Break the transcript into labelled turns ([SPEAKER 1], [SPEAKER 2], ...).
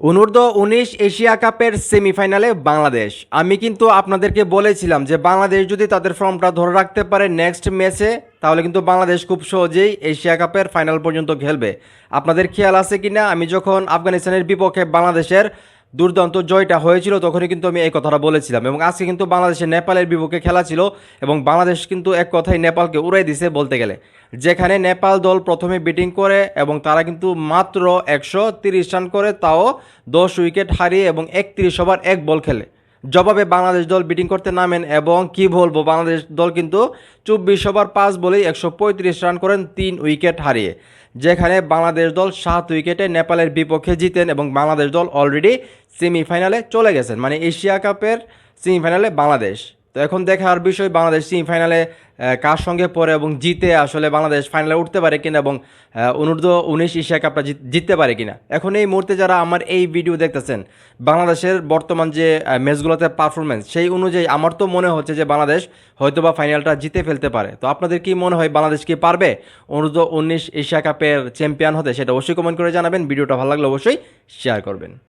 [SPEAKER 1] অনূর্ধ্ব-19 Asia কাপের সেমিফাইনালে বাংলাদেশ। আমি কিন্তু আপনাদেরকে বলেছিলাম যে বাংলাদেশ যদি তাদের ফর্মটা ধরে রাখতে পারে নেক্সট ম্যাচে, তাহলে কিন্তু বাংলাদেশ খুব সহজেই এশিয়া কাপের ফাইনাল পর্যন্ত খেলবে। আপনাদের খেয়াল আছে কিনা, আমি যখন আফগানিস্তানের বিপক্ষে বাংলাদেশের দুর্দান্ত জয়টা হয়েছিল তখনই কিন্তু আমি এই কথাটা বলেছিলাম। এবং আজকে কিন্তু বাংলাদেশের নেপালের বিপক্ষে খেলা ছিল এবং বাংলাদেশ কিন্তু এক কথায় নেপালকে উড়াই দিছে বলতে গেলে। যেখানে নেপাল দল প্রথমে ব্যাটিং করে এবং তারা কিন্তু মাত্র 130 রান করে, তাও 10 উইকেট হারিয়ে এবং 31 ওভার 1 বল খেলে। জবাবে বাংলাদেশ দল ব্যাটিং করতে নামেন এবং কি বলবো, বাংলাদেশ দল কিন্তু 24 ওভার 5 বলেই 135 রান করেন 3 উইকেট হারিয়ে। যেখানে বাংলাদেশ দল 7 উইকেটে নেপালের বিপক্ষে জিতেন এবং বাংলাদেশ দল অলরেডি সেমিফাইনালে চলে গেছেন, মানে এশিয়া কাপের সেমিফাইনালে বাংলাদেশ। তো এখন দেখার বিষয় বাংলাদেশ সেমিফাইনালে কার সঙ্গে পড়ে এবং জিতে আসলে বাংলাদেশ ফাইনালে উঠতে পারে কিনা এবং অনূর্ধ্ব-19 এশিয়া কাপটা জিততে পারে কিনা। এখন এই মুহূর্তে যারা আমার এই ভিডিও দেখতেছেন, বাংলাদেশের বর্তমান যে ম্যাচগুলোতে পারফরমেন্স সেই অনুযায়ী আমার তো মনে হচ্ছে যে বাংলাদেশ হয়তোবা ফাইনালটা জিতে ফেলতে পারে। তো আপনাদের কি মনে হয়, বাংলাদেশ কি পারবে অনূর্ধ্ব-19 এশিয়া কাপের চ্যাম্পিয়ন হতে? সেটা অবশ্যই কমেন্ট করে জানাবেন। ভিডিওটা ভালো লাগলে অবশ্যই শেয়ার করবেন।